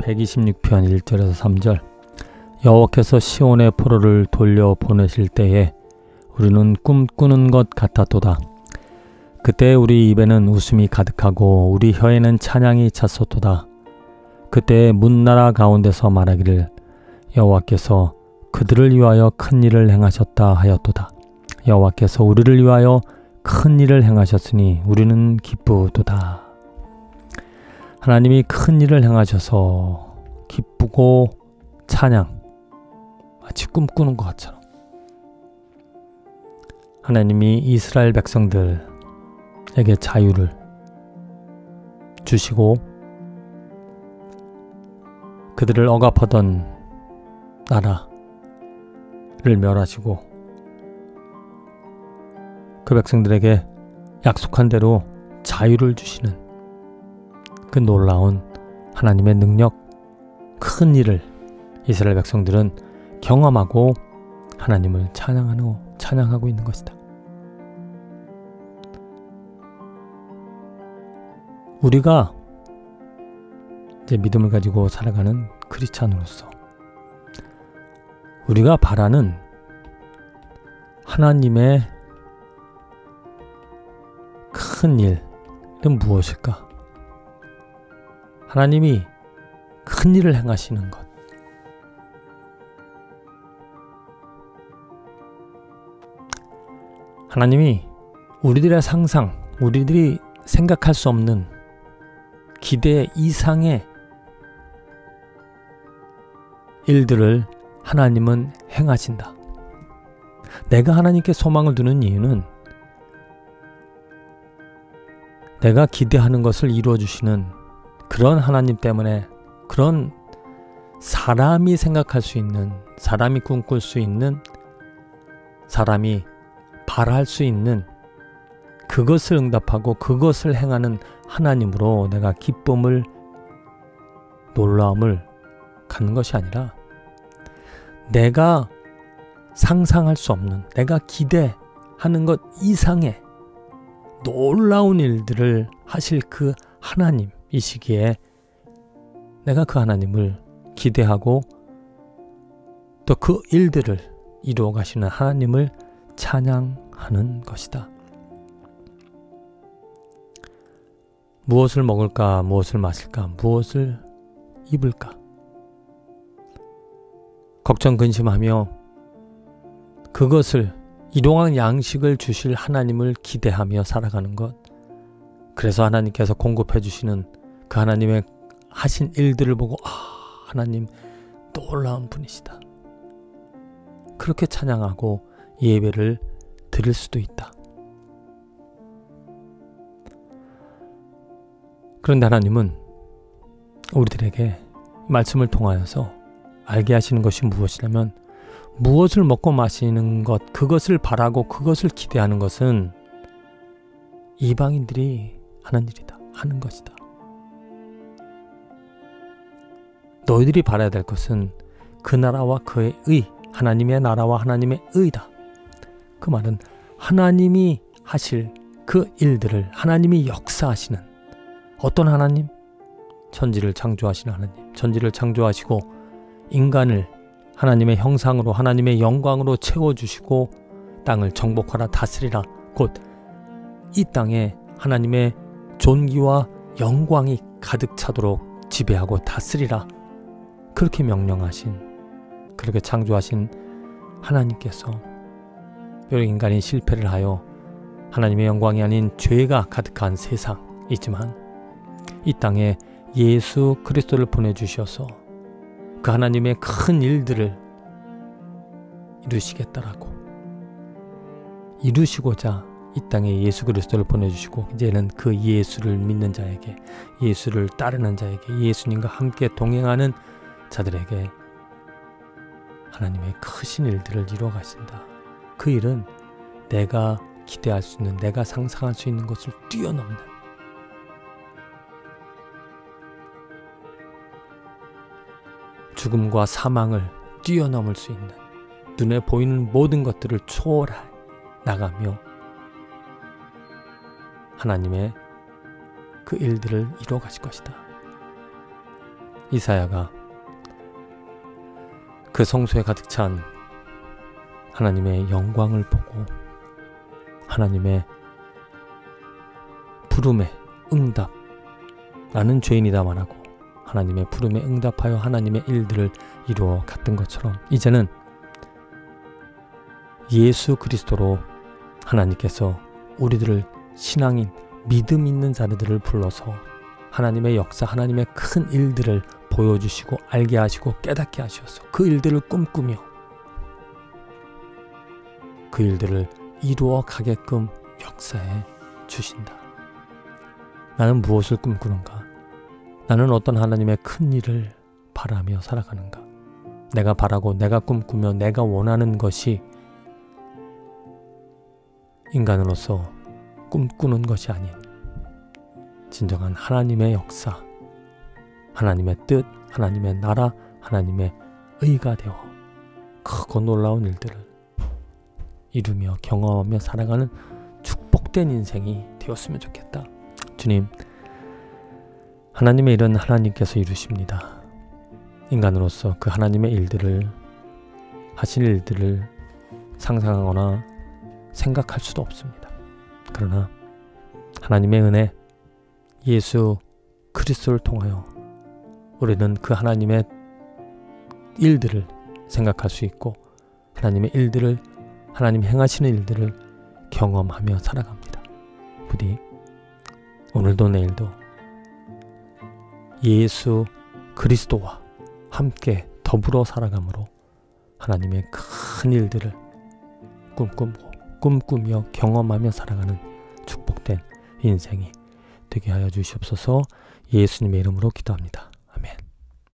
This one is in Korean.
126편 1절에서 3절. 여호와께서 시온의 포로를 돌려보내실 때에 우리는 꿈꾸는 것 같았도다. 그때 우리 입에는 웃음이 가득하고 우리 혀에는 찬양이 찼었도다. 그때 문나라 가운데서 말하기를 여호와께서 그들을 위하여 큰 일을 행하셨다 하였도다. 여호와께서 우리를 위하여 큰 일을 행하셨으니 우리는 기쁘도다. 하나님이 큰 일을 행하셔서 기쁘고 찬양, 마치 꿈꾸는 것 같처럼 하나님이 이스라엘 백성들에게 자유를 주시고 그들을 억압하던 나라를 멸하시고 그 백성들에게 약속한 대로 자유를 주시는 그 놀라운 하나님의 능력, 큰 일을 이스라엘 백성들은 경험하고 하나님을 찬양하고 있는 것이다. 우리가 이제 믿음을 가지고 살아가는 크리스찬으로서 우리가 바라는 하나님의 큰 일은 무엇일까? 하나님이 큰 일을 행하시는 것. 하나님이 우리들의 상상, 우리들이 생각할 수 없는 기대 이상의 일들을 하나님은 행하신다. 내가 하나님께 소망을 두는 이유는 내가 기대하는 것을 이루어주시는 그런 하나님 때문에, 그런 사람이 생각할 수 있는, 사람이 꿈꿀 수 있는, 사람이 바랄 수 있는 그것을 응답하고 그것을 행하는 하나님으로 내가 기쁨을, 놀라움을 갖는 것이 아니라 내가 상상할 수 없는, 내가 기대하는 것 이상의 놀라운 일들을 하실 그 하나님, 이 시기에 내가 그 하나님을 기대하고 또 그 일들을 이루어 가시는 하나님을 찬양하는 것이다. 무엇을 먹을까, 무엇을 마실까, 무엇을 입을까 걱정 근심하며 그것을 일용할 양식을 주실 하나님을 기대하며 살아가는 것, 그래서 하나님께서 공급해 주시는 그 하나님의 하신 일들을 보고 하나님 놀라운 분이시다, 그렇게 찬양하고 예배를 드릴 수도 있다. 그런데 하나님은 우리들에게 말씀을 통하여서 알게 하시는 것이 무엇이냐면, 무엇을 먹고 마시는 것, 그것을 바라고 그것을 기대하는 것은 이방인들이 하는 일이다, 하는 것이다. 너희들이 바라야 될 것은 그 나라와 그의 의, 하나님의 나라와 하나님의 의다. 그 말은 하나님이 하실 그 일들을, 하나님이 역사하시는 어떤 하나님? 천지를 창조하시는 하나님. 천지를 창조하시고 인간을 하나님의 형상으로, 하나님의 영광으로 채워주시고 땅을 정복하라 다스리라, 곧 이 땅에 하나님의 존귀와 영광이 가득 차도록 지배하고 다스리라, 그렇게 명령하신, 그렇게 창조하신 하나님께서 비록 인간이 실패를 하여 하나님의 영광이 아닌 죄가 가득한 세상이지만 이 땅에 예수 그리스도를 보내주셔서 그 하나님의 큰 일들을 이루시겠다라고, 이루시고자 이 땅에 예수 그리스도를 보내주시고 이제는 그 예수를 믿는 자에게, 예수를 따르는 자에게, 예수님과 함께 동행하는 자들에게 하나님의 크신 일들을 이루어 가신다. 그 일은 내가 기대할 수 있는, 내가 상상할 수 있는 것을 뛰어넘는, 죽음과 사망을 뛰어넘을 수 있는, 눈에 보이는 모든 것들을 초월해 나가며 하나님의 그 일들을 이루어 가실 것이다. 이사야가 그 성소에 가득 찬 하나님의 영광을 보고 하나님의 부름에 응답, 나는 죄인이다 말하고 하나님의 부름에 응답하여 하나님의 일들을 이루어 갔던 것처럼 이제는 예수 그리스도로 하나님께서 우리들을 신앙인, 믿음 있는 자들을 불러서 하나님의 역사, 하나님의 큰 일들을 보여주시고 알게 하시고 깨닫게 하셔서 그 일들을 꿈꾸며 그 일들을 이루어 가게끔 역사해 주신다. 나는 무엇을 꿈꾸는가? 나는 어떤 하나님의 큰 일을 바라며 살아가는가? 내가 바라고 내가 꿈꾸며 내가 원하는 것이 인간으로서 꿈꾸는 것이 아닌 진정한 하나님의 역사, 하나님의 뜻, 하나님의 나라, 하나님의 의가 되어 크고 놀라운 일들을 이루며 경험하며 살아가는 축복된 인생이 되었으면 좋겠다. 주님, 하나님의 일은 하나님께서 이루십니다. 인간으로서 그 하나님의 일들을, 하신 일들을 상상하거나 생각할 수도 없습니다. 그러나 하나님의 은혜, 예수 그리스도를 통하여 우리는 그 하나님의 일들을 생각할 수 있고 하나님의 일들을, 하나님 행하시는 일들을 경험하며 살아갑니다. 부디 오늘도 내일도 예수 그리스도와 함께 더불어 살아감으로 하나님의 큰 일들을 꿈꾸며 경험하며 살아가는 축복된 인생이 되게 하여 주시옵소서. 예수님의 이름으로 기도합니다.